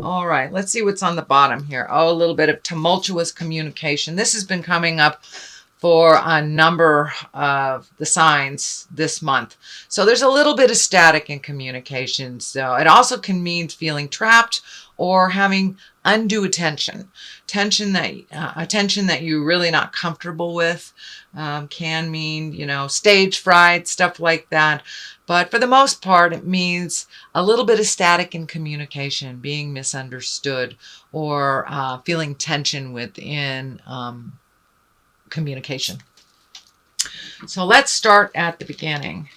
All right, let's see what's on the bottom here. Oh, a little bit of tumultuous communication. This has been coming up for a number of the signs this month. So there's a little bit of static in communication. So it also can mean feeling trapped or having undue attention. Attention that you're really not comfortable with. Can mean, stage fright, stuff like that. But for the most part, it means a little bit of static in communication, being misunderstood, or feeling tension within communication. So let's start at the beginning.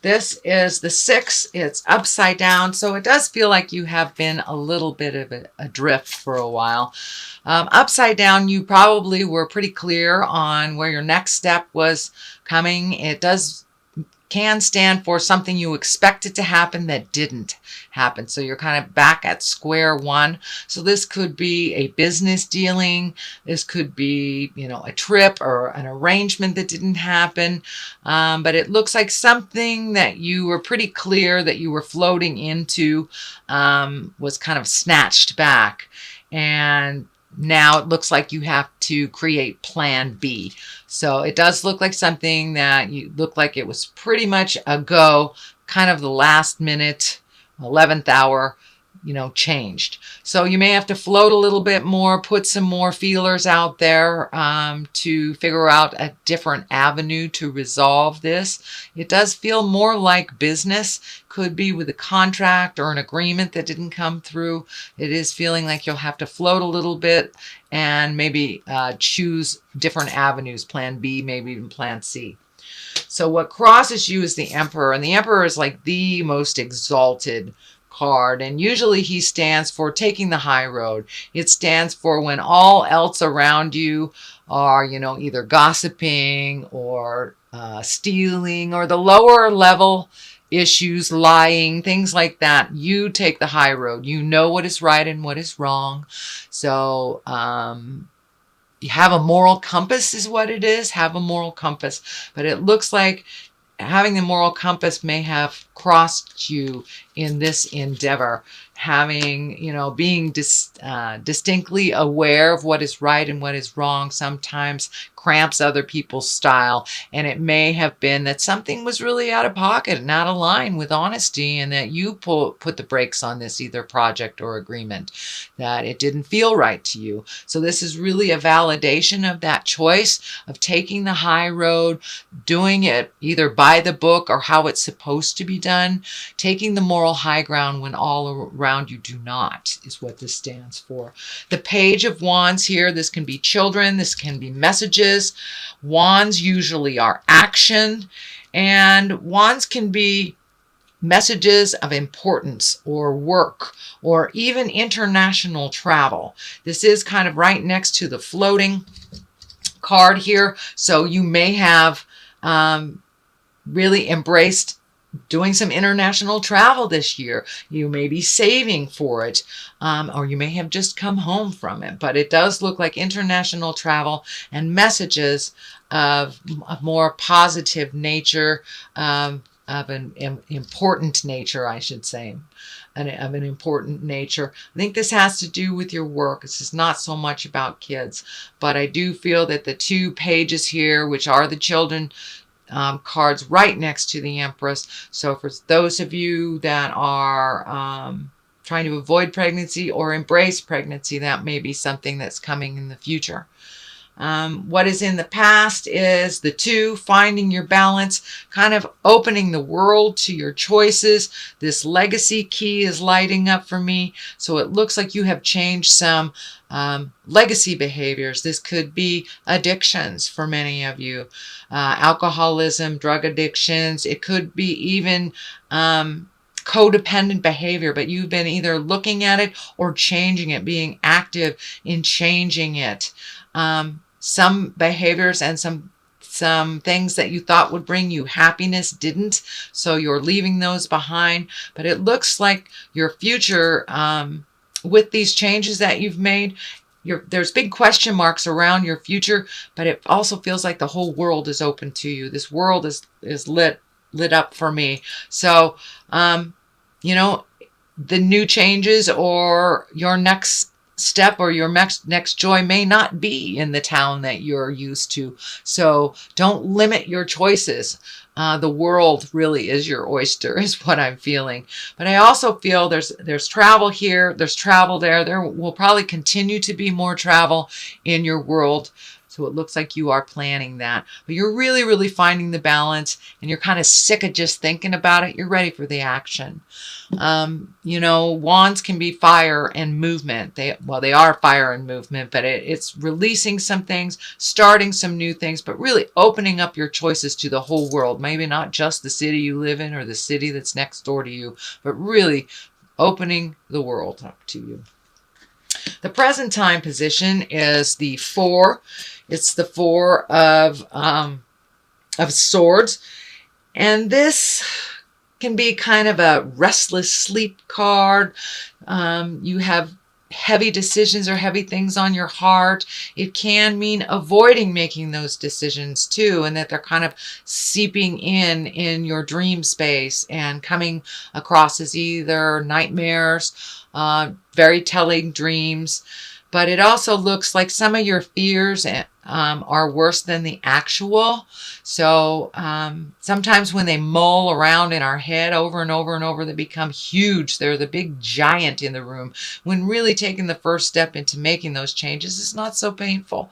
This is the 6. It's upside down, so it does feel like you have been a little bit of adrift for a while. Upside down, you probably were pretty clear on where your next step was coming. It can stand for something you expected to happen that didn't happen. So you're kind of back at square one. So this could be a business dealing. This could be, a trip or an arrangement that didn't happen. But it looks like something that you were pretty clear that you were floating into was kind of snatched back. And now it looks like you have to create plan B. So it does look like something that you look like it was pretty much a go, kind of the last minute, 11th hour, changed. So you may have to float a little bit more, put some more feelers out there to figure out a different avenue to resolve this. It does feel more like business. Could be with a contract or an agreement that didn't come through. It is feeling like you'll have to float a little bit and maybe choose different avenues, plan B, maybe even plan C. So what crosses you is the Emperor, and the Emperor is like the most exalted card, and usually he stands for taking the high road. It stands for when all else around you are, either gossiping or stealing or the lower level issues, lying, things like that. You take the high road. You know what is right and what is wrong. So you have a moral compass is what it is. Have a moral compass. But it looks like having the moral compass may have crossed you in this endeavor. Having, being distinctly aware of what is right and what is wrong sometimes cramps other people's style. And it may have been that something was really out of pocket and out of line with honesty, and that you put the brakes on this either project or agreement, that it didn't feel right to you. So this is really a validation of that choice of taking the high road, doing it either by the book or how it's supposed to be done, taking the moral high ground when all around you do not, is what this stands for. The Page of Wands here, this can be children, this can be messages. Wands usually are action, and wands can be messages of importance or work or even international travel. This is kind of right next to the floating card here, so you may have really embraced doing some international travel this year. You may be saving for it, or you may have just come home from it. But it does look like international travel and messages of a more positive nature, of an important nature, I should say. Of an important nature. I think this has to do with your work. This is not so much about kids. But I do feel that the 2 pages here, which are the children cards right next to the Empress. So for those of you that are trying to avoid pregnancy or embrace pregnancy, that may be something that's coming in the future. What is in the past is the 2, finding your balance, kind of opening the world to your choices. This legacy key is lighting up for me. So it looks like you have changed some legacy behaviors. This could be addictions for many of you, alcoholism, drug addictions. It could be even codependent behavior, but you've been either looking at it or changing it, being active in changing it. Some behaviors and some things that you thought would bring you happiness didn't, so you're leaving those behind. But it looks like your future, with these changes that you've made, there's big question marks around your future, but it also feels like the whole world is open to you. This world is lit up for me. So, the new changes or your next step or your next joy may not be in the town that you're used to. So don't limit your choices. The world really is your oyster, is what I'm feeling. But I also feel there's travel here, there's travel there. There will probably continue to be more travel in your world. So it looks like you are planning that. But you're really, really finding the balance, and you're kind of sick of just thinking about it. You're ready for the action. You know, wands can be fire and movement. They are fire and movement, but it's releasing some things, starting some new things, but really opening up your choices to the whole world. Maybe not just the city you live in or the city that's next door to you, but really opening the world up to you. The present time position is the 4. It's the 4 of swords. And this can be kind of a restless sleep card. You have heavy decisions or heavy things on your heart. It can mean avoiding making those decisions too, and that they're kind of seeping in your dream space and coming across as either nightmares, very telling dreams. But it also looks like some of your fears are worse than the actual. So sometimes when they mull around in our head over and over and over, they become huge. They're the big giant in the room, when really taking the first step into making those changes is not so painful.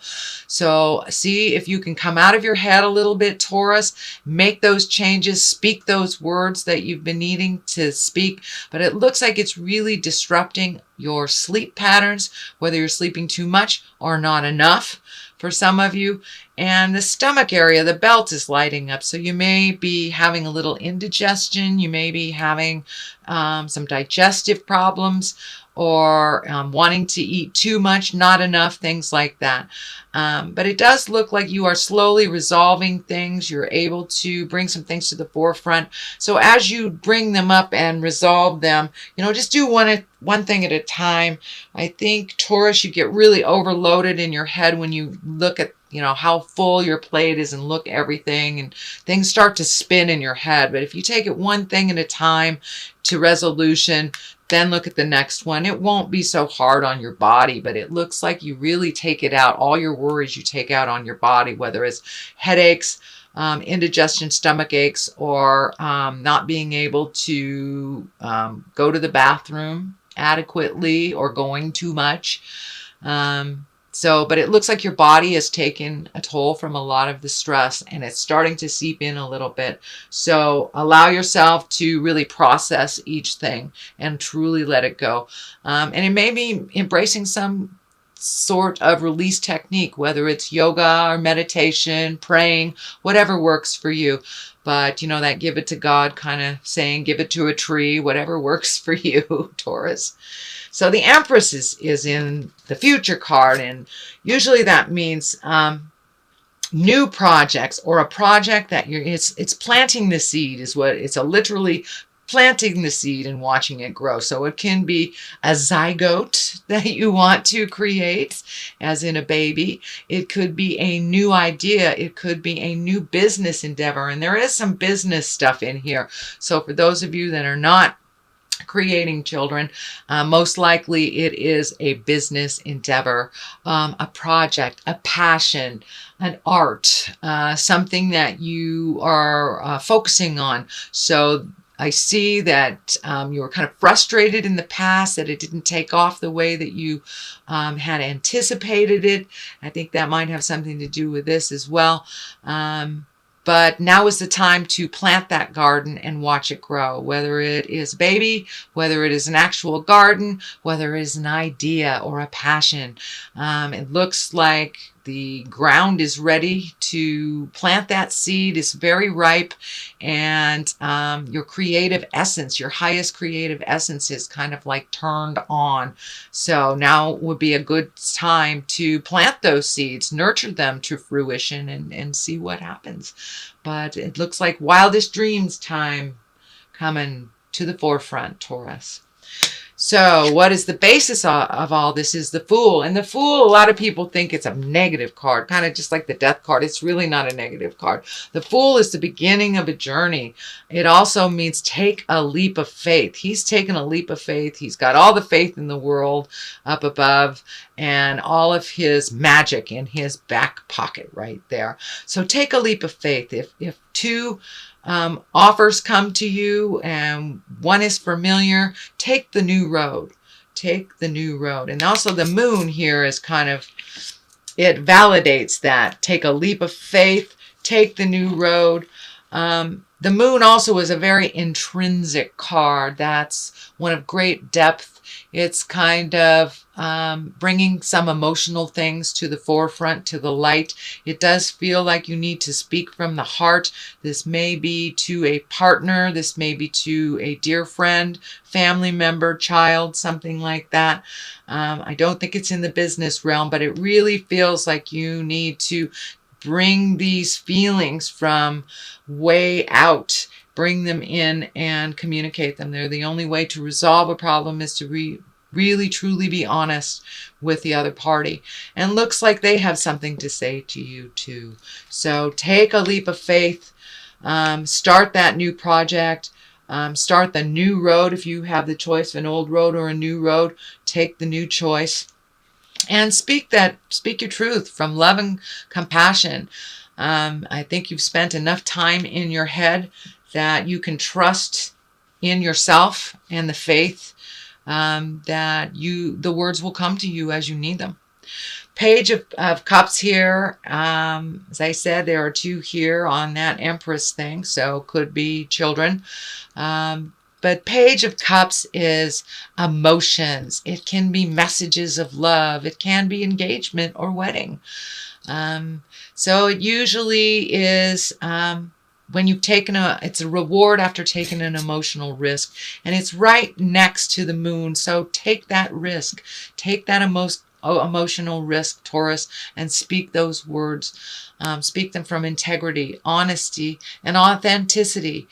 So see if you can come out of your head a little bit, Taurus, make those changes, speak those words that you've been needing to speak. But it looks like it's really disrupting your sleep patterns, whether you're sleeping too much or not enough for some of you. And the stomach area, the belt is lighting up. So you may be having a little indigestion. You may be having some digestive problems, or wanting to eat too much, not enough, things like that. But it does look like you are slowly resolving things. You're able to bring some things to the forefront. So as you bring them up and resolve them, you know, just do one thing at a time. I think, Taurus, you get really overloaded in your head when you look at, you know, how full your plate is and look at everything, and things start to spin in your head. But if you take it one thing at a time to resolution, then look at the next one, it won't be so hard on your body. But it looks like you really take it out. All your worries you take out on your body, whether it's headaches, indigestion, stomach aches, or not being able to go to the bathroom adequately or going too much. But it looks like your body has taken a toll from a lot of the stress, and it's starting to seep in a little bit. So allow yourself to really process each thing and truly let it go. And it may be embracing some sort of release technique, whether it's yoga or meditation, praying, whatever works for you. But, you know, that give it to God kind of saying, give it to a tree, whatever works for you, Taurus. So the Empress is in the future card, and usually that means new projects, or a project that it's planting the seed, is what it's literally planting the seed and watching it grow. So it can be a zygote that you want to create, as in a baby. It could be a new idea. It could be a new business endeavor. And there is some business stuff in here. So for those of you that are not creating children, most likely it is a business endeavor, a project, a passion, an art, something that you are focusing on. So I see that you were kind of frustrated in the past that it didn't take off the way that you had anticipated it. I think that might have something to do with this as well. But now is the time to plant that garden and watch it grow, whether it is a baby, whether it is an actual garden, whether it is an idea or a passion. It looks like the ground is ready to plant that seed. It's very ripe, and your creative essence, your highest creative essence, is kind of like turned on. So now would be a good time to plant those seeds, nurture them to fruition, and see what happens. But it looks like wildest dreams time coming to the forefront, Taurus. So what is the basis of all this is the Fool. And the Fool, a lot of people think it's a negative card, kind of just like the Death card. It's really not a negative card. The Fool is the beginning of a journey. It also means take a leap of faith. He's taken a leap of faith. He's got all the faith in the world up above and all of his magic in his back pocket right there. So take a leap of faith. If two offers come to you and one is familiar, take the new road. Take the new road. And also the Moon here is kind of, it validates that. Take a leap of faith, take the new road. The Moon also is a very intrinsic card. That's one of great depth. It's kind of bringing some emotional things to the forefront, to the light. It does feel like you need to speak from the heart. This may be to a partner. This may be to a dear friend, family member, child, something like that. I don't think it's in the business realm, but it really feels like you need to bring these feelings from way out, bring them in and communicate them. They're the only way to resolve a problem is to really truly be honest with the other party. And looks like they have something to say to you too. So take a leap of faith, start that new project, start the new road. If you have the choice of an old road or a new road, take the new choice. And speak your truth from love and compassion. I think you've spent enough time in your head that you can trust in yourself and the faith that the words will come to you as you need them. Page of Cups here. As I said, there are two here on that Empress thing, so could be children. But Page of Cups is emotions. It can be messages of love. It can be engagement or wedding. So it usually is when you've taken it's a reward after taking an emotional risk. And it's right next to the Moon. So take that risk. Take that emotional risk, Taurus, and speak those words. Speak them from integrity, honesty, and authenticity.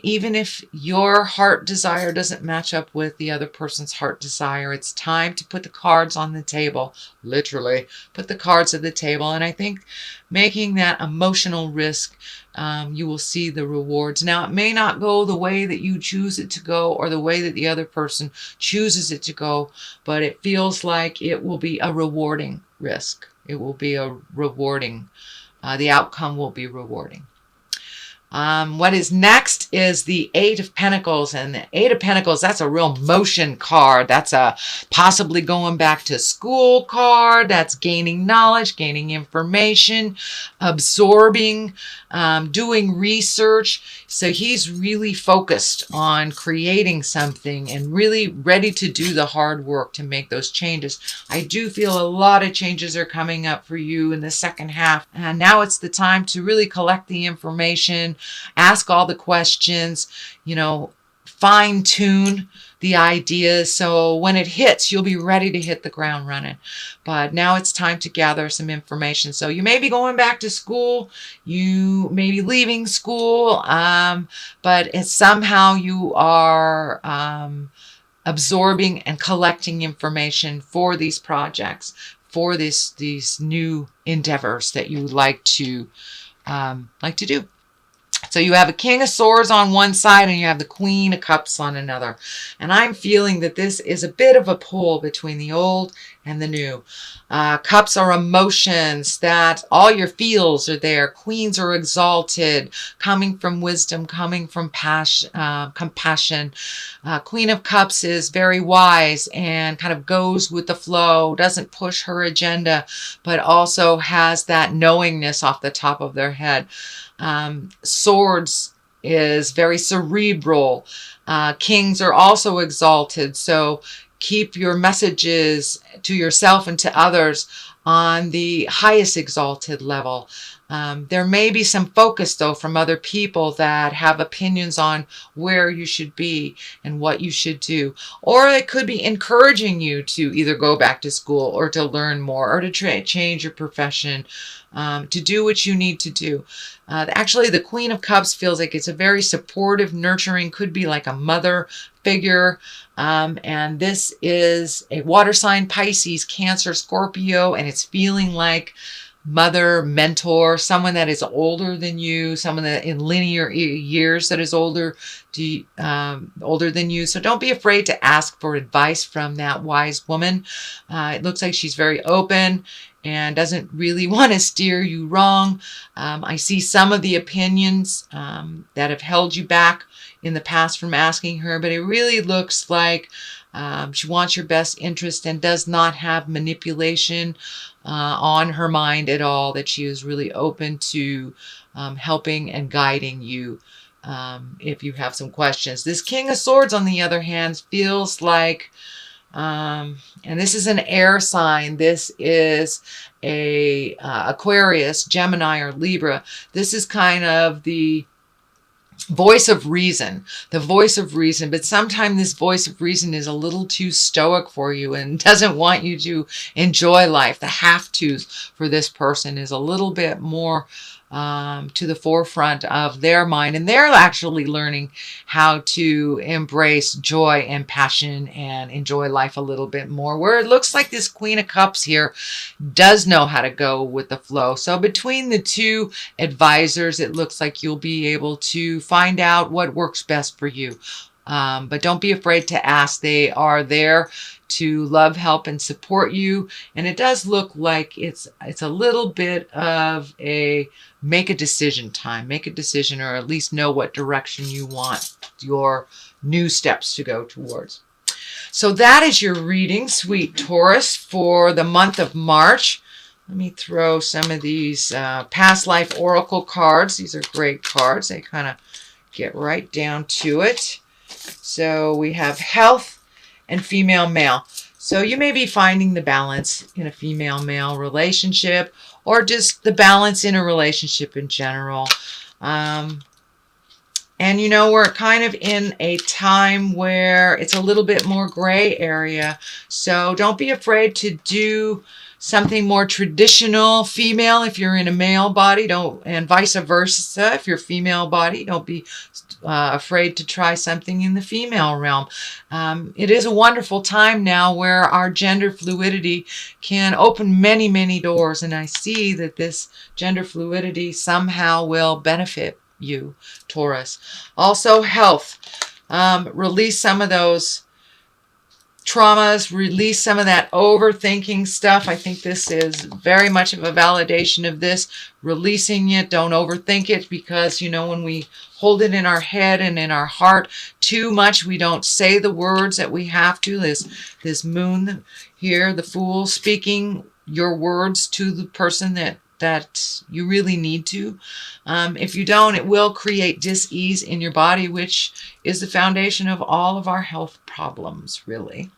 Even if your heart desire doesn't match up with the other person's heart desire, it's time to put the cards on the table. Literally, put the cards at the table. And I think making that emotional risk, you will see the rewards. Now, it may not go the way that you choose it to go or the way that the other person chooses it to go, but it feels like it will be a rewarding risk. It will be a rewarding, the outcome will be rewarding. What is next is the Eight of Pentacles, and the Eight of Pentacles, that's a real motion card. That's a possibly going back to school card. That's gaining knowledge, gaining information, absorbing, doing research. So he's really focused on creating something and really ready to do the hard work to make those changes. I do feel a lot of changes are coming up for you in the second half. And now it's the time to really collect the information, ask all the questions, fine tune the ideas. So when it hits, you'll be ready to hit the ground running. But now it's time to gather some information. So you may be going back to school, you may be leaving school, but it's somehow you are absorbing and collecting information for these projects, for these new endeavors that you would like to do. So you have a King of Swords on one side and you have the Queen of Cups on another. And I'm feeling that this is a bit of a pull between the old and the new. Cups are emotions, that all your feels are there. Queens are exalted, coming from wisdom, coming from compassion. Queen of Cups is very wise and kind of goes with the flow, doesn't push her agenda, but also has that knowingness off the top of their head. Swords is very cerebral. Kings are also exalted. So keep your messages to yourself and to others on the highest exalted level. There may be some focus, though, from other people that have opinions on where you should be and what you should do. Or it could be encouraging you to either go back to school or to learn more or to change your profession, to do what you need to do. Actually, the Queen of Cups feels like it's a very supportive, nurturing, could be like a mother figure. And this is a water sign, Pisces, Cancer, Scorpio, and it's feeling like mother, mentor, someone that is older than you, someone that in linear years that is older than you. So don't be afraid to ask for advice from that wise woman. It looks like she's very open and doesn't really want to steer you wrong. I see some of the opinions that have held you back in the past from asking her, but it really looks like she wants your best interest and does not have manipulation on her mind at all, that she is really open to helping and guiding you if you have some questions. This King of Swords, on the other hand, feels like, and this is an air sign, this is a Aquarius, Gemini, or Libra. This is kind of the voice of reason, but sometimes this voice of reason is a little too stoic for you and doesn't want you to enjoy life. The have-tos for this person is a little bit more to the forefront of their mind, and they're actually learning how to embrace joy and passion and enjoy life a little bit more, where it looks like this Queen of Cups here does know how to go with the flow. So between the two advisors, it looks like you'll be able to find out what works best for you. But don't be afraid to ask. They are there to love, help, and support you. And it does look like it's a little bit of a make a decision time. Make a decision, or at least know what direction you want your new steps to go towards. So that is your reading, sweet Taurus, for the month of March. Let me throw some of these past life oracle cards. These are great cards. They kind of get right down to it. So we have health and female male. So you may be finding the balance in a female-male relationship, or just the balance in a relationship in general. And you know, we're kind of in a time where it's a little bit more gray area. So don't be afraid to do something more traditional female if you're in a male body, and vice versa. If you're female body, don't be afraid to try something in the female realm. It is a wonderful time now where our gender fluidity can open many, many doors, and I see that this gender fluidity somehow will benefit you, Taurus. Also, health. Release some of those traumas, release some of that overthinking stuff. I think this is very much of a validation of this. Releasing it, don't overthink it, because, you know, when we hold it in our head and in our heart too much, we don't say the words that we have to. This moon here, the Fool, speaking your words to the person that you really need to. If you don't, it will create dis-ease in your body, which is the foundation of all of our health problems, really.